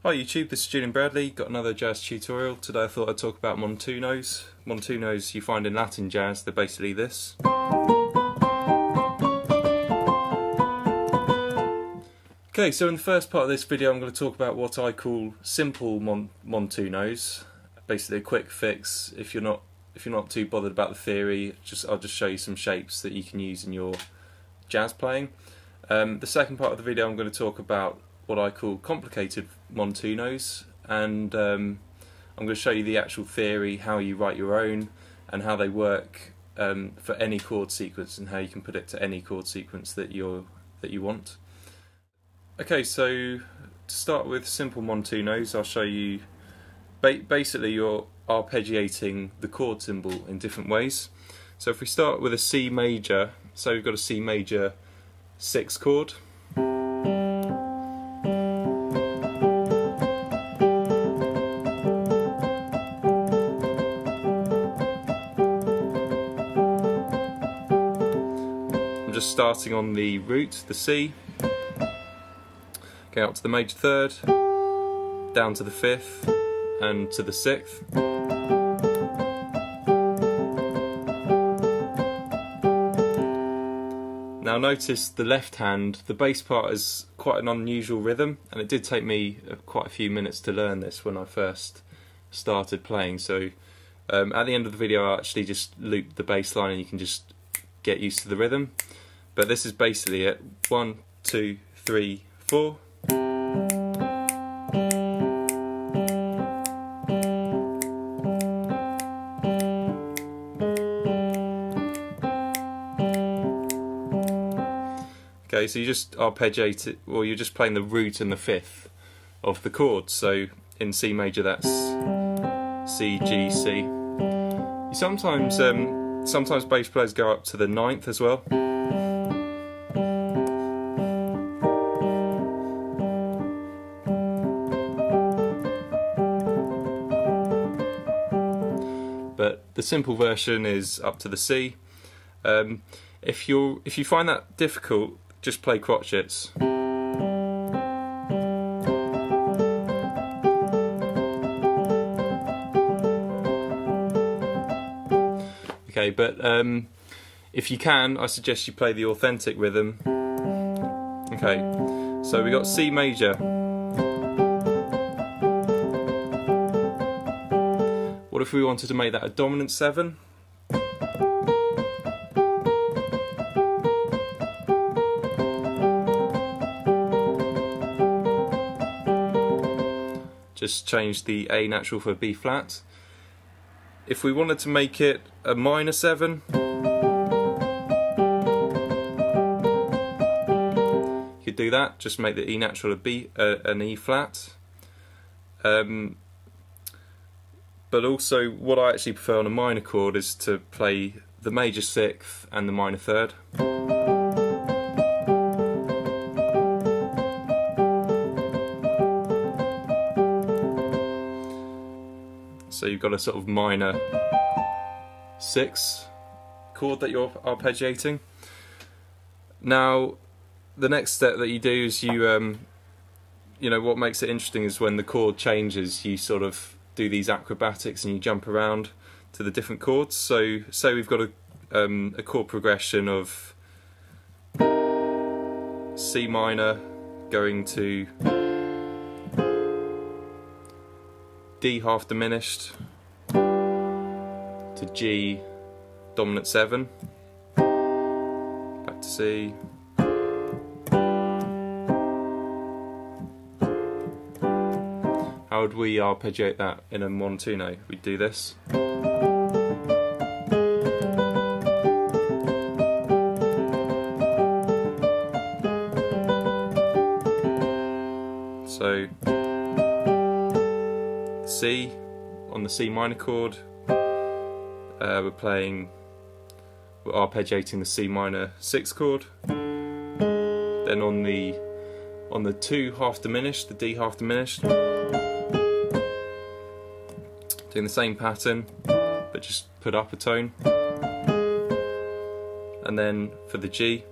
Hi YouTube, this is Julian Bradley. Got another jazz tutorial. Today I thought I'd talk about montunos. Montunos you find in Latin jazz, they're basically this. Okay, so in the first part of this video I'm going to talk about what I call simple montunos. Basically a quick fix if you're not too bothered about the theory. I'll just show you some shapes that you can use in your jazz playing. The second part of the video I'm going to talk about what I call complicated montunos, and I'm going to show you the actual theory, how you write your own and how they work for any chord sequence and how you can put it to any chord sequence that you want. Okay, so to start with simple montunos, I'll show you basically you're arpeggiating the chord symbol in different ways. So if we start with a C major, so we've got a C major 6 chord. I'm just starting on the root, the C, going up to the major third, down to the 5th and to the 6th. Now notice the left hand, the bass part is quite an unusual rhythm, and it did take me quite a few minutes to learn this when I first started playing. So at the end of the video I'll actually just loop the bass line and you can just get used to the rhythm. But this is basically it. 1, 2, 3, 4. Okay, so you just arpeggiate it, or you're just playing the root and the 5th of the chord. So in C major that's C, G, C. Sometimes bass players go up to the 9th as well. But the simple version is up to the C. If you find that difficult, just play crotchets. Okay, but if you can, I suggest you play the authentic rhythm. Okay, so we got C major. What if we wanted to make that a dominant 7? Just change the A natural for B flat. If we wanted to make it a minor 7, you could do that. Just make the E natural an E flat. But also, what I actually prefer on a minor chord is to play the major 6th and the minor 3rd. So you've got a sort of minor 6 chord that you're arpeggiating. Now, the next step that you do is you know, what makes it interesting is when the chord changes, you sort of do these acrobatics and you jump around to the different chords. So say we've got a chord progression of C minor going to D half diminished to G dominant 7, back to C, how would we arpeggiate that in a montuno? We'd do this. So C on the C minor chord, we're arpeggiating the C minor 6 chord. Then on the 2 half diminished, the D half diminished, doing the same pattern but just put up a tone. And then for the G,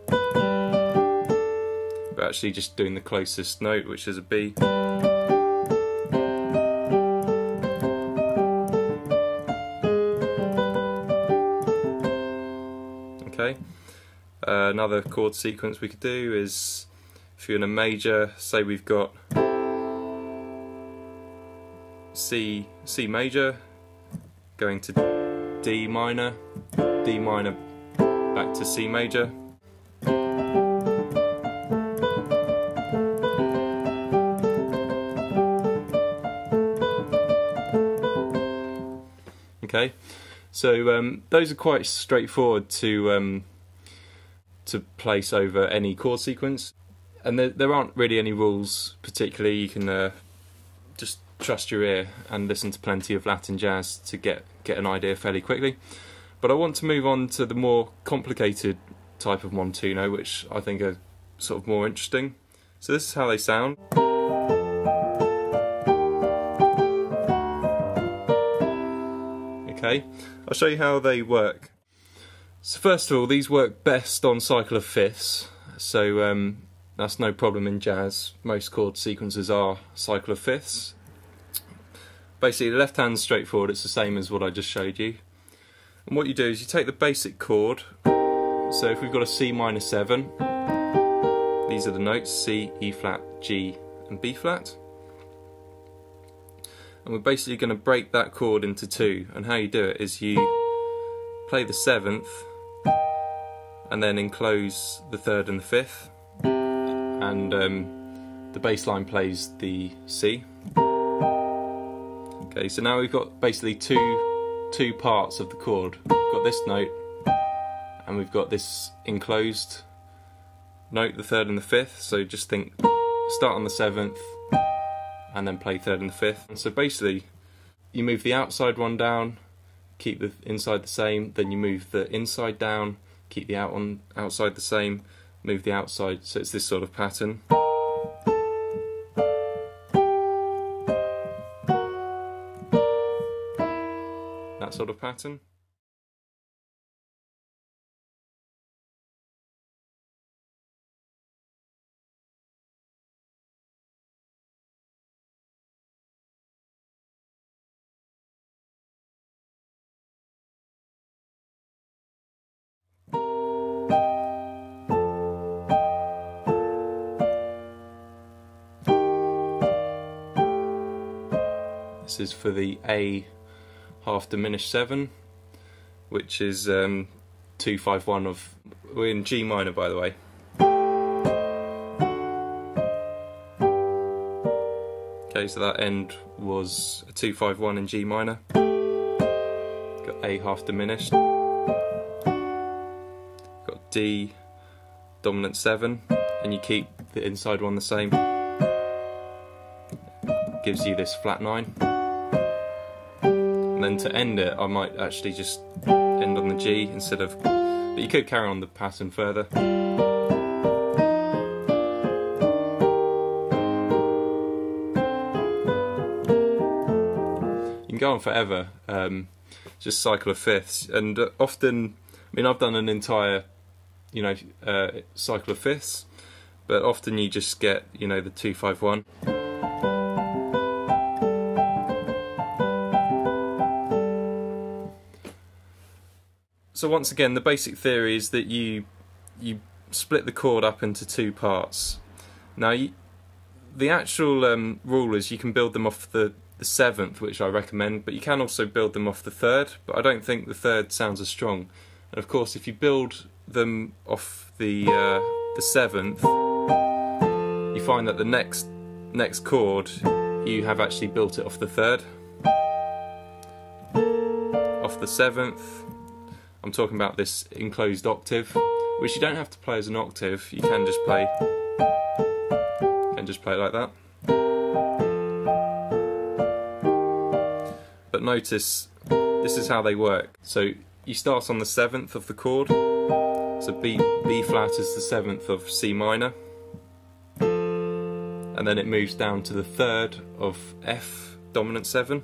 we're actually just doing the closest note, which is a B. Another chord sequence we could do is, if you're in a major, say we've got C major, going to D minor, back to C major. Okay, so those are quite straightforward to place over any chord sequence, and there aren't really any rules particularly. You can just trust your ear and listen to plenty of Latin jazz to get an idea fairly quickly. But I want to move on to the more complicated type of montuno, which I think are sort of more interesting. So this is how they sound. Okay, I'll show you how they work. So first of all, these work best on cycle of fifths, so that's no problem in jazz. Most chord sequences are cycle of fifths. Basically, the left hand's straightforward, it's the same as what I just showed you. And what you do is you take the basic chord, so if we've got a C minor 7, these are the notes, C, E flat, G and B flat. And we're basically going to break that chord into two, and how you do it is you play the 7th and then enclose the 3rd and the 5th, and the bass line plays the C. Okay, so now we've got basically two parts of the chord. We've got this note and we've got this enclosed note, the 3rd and the 5th, so just think, start on the 7th and then play 3rd and the 5th. And so basically you move the outside one down, keep the inside the same, then you move the inside down, keep the outside the same, move the outside, so it's this sort of pattern. That sort of pattern. This is for the A half diminished 7, which is 2-5-1 of, we're in G minor by the way. Okay, so that end was a 2-5-1 in G minor. Got A half diminished. Got D dominant 7, and you keep the inside one the same. Gives you this flat 9. And then to end it, I might actually just end on the G instead of, but you could carry on the pattern further. You can go on forever, just cycle of fifths, and often, I mean, I've done an entire, cycle of fifths, but often you just get, the 2-5-1. So once again, the basic theory is that you split the chord up into two parts. Now, the actual rule is you can build them off the 7th, which I recommend, but you can also build them off the 3rd, but I don't think the 3rd sounds as strong. And of course, if you build them off the 7th, you find that the next chord, you have actually built it off the 3rd. Off the 7th, I'm talking about this enclosed octave, which you don't have to play as an octave. You can just play like that. But notice this is how they work. So you start on the 7th of the chord. So B flat is the 7th of C minor, and then it moves down to the 3rd of F dominant 7.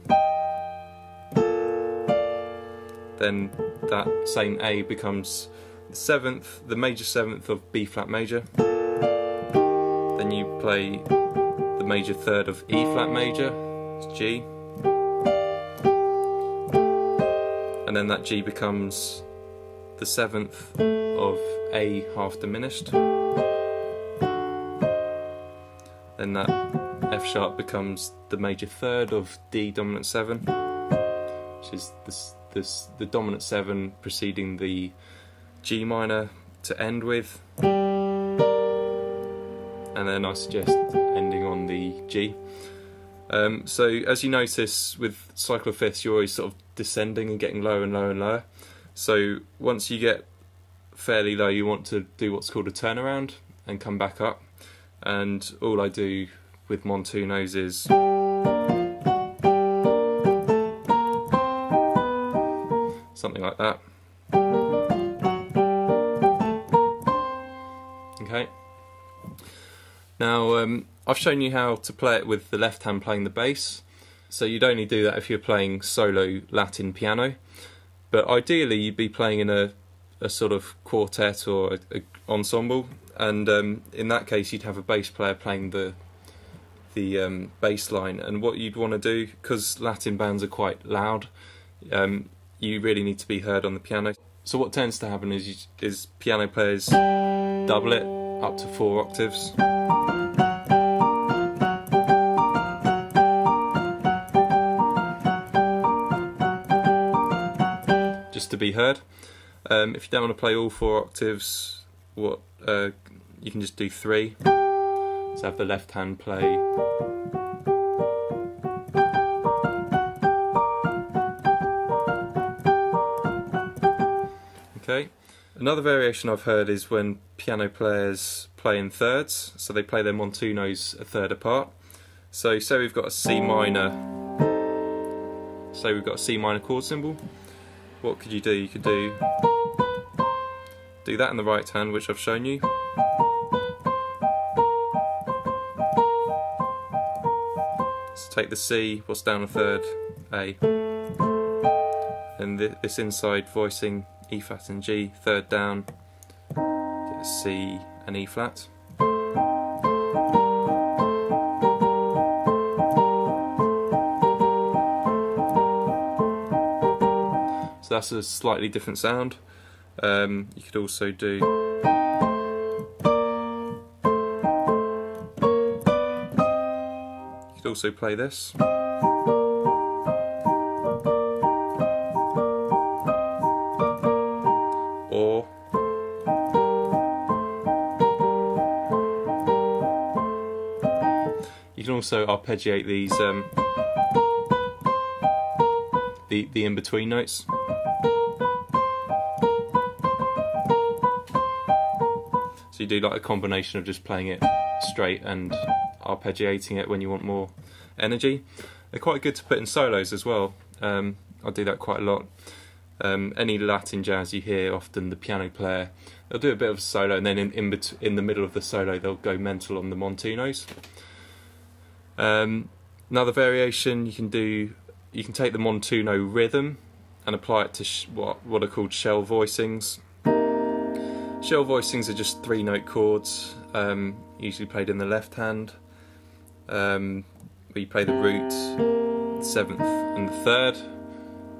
Then that same A becomes the 7th, the major 7th of B flat major. Then you play the major 3rd of E flat major, it's G. And then that G becomes the the 7th of A half diminished. Then that F sharp becomes the major third of D dominant 7, which is the dominant 7 preceding the G minor to end with, and then I suggest ending on the G. So as you notice with cycle of fifths, you're always sort of descending and getting lower and lower and lower. So once you get fairly low, you want to do what's called a turnaround and come back up. And all I do with montunos is something like that. Okay. Now I've shown you how to play it with the left hand playing the bass, so you'd only do that if you're playing solo Latin piano, but ideally you'd be playing in a sort of quartet or a ensemble, and in that case you'd have a bass player playing the bass line. And what you'd want to do, because Latin bands are quite loud, you really need to be heard on the piano. So what tends to happen is piano players double it up to 4 octaves. Just to be heard. If you don't want to play all 4 octaves, you can just do 3. So have the left hand play. Okay. Another variation I've heard is when piano players play in thirds, so they play their montunos a third apart. So say we've got a C minor, chord symbol. What could you do? You could do that in the right hand, which I've shown you. So take the C, what's down a third, A, and this inside voicing E flat and G, third down, get a C and E flat. So that's a slightly different sound. You could also do play this. Or you can also arpeggiate these the in-between notes. So you do like a combination of just playing it straight and arpeggiating it when you want more energy. They're quite good to put in solos as well. I do that quite a lot. Any Latin jazz you hear, often the piano player, they'll do a bit of a solo, and then in the middle of the solo they'll go mental on the montunos. Another variation you can do, you can take the montuno rhythm and apply it to what are called shell voicings. Shell voicings are just 3-note chords, usually played in the left hand, where you play the root, the 7th and the 3rd,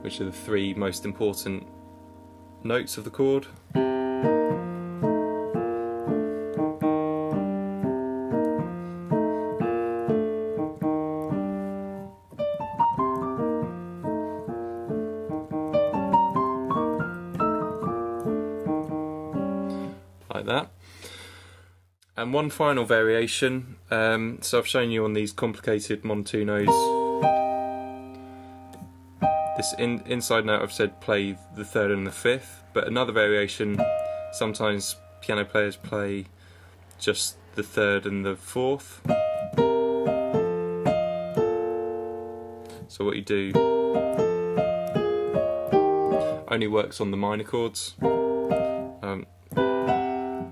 which are the 3 most important notes of the chord. Like that. And one final variation, so I've shown you on these complicated montunos, this inside note I've said play the 3rd and the 5th, but another variation, sometimes piano players play just the 3rd and the 4th. So what you do only works on the minor chords.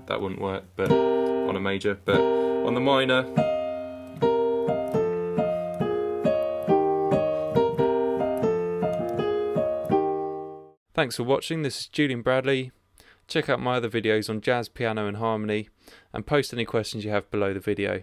That wouldn't work, but on a major, but on the minor, thanks for watching. This is Julian Bradley. Check out my other videos on jazz, piano and harmony, and post any questions you have below the video.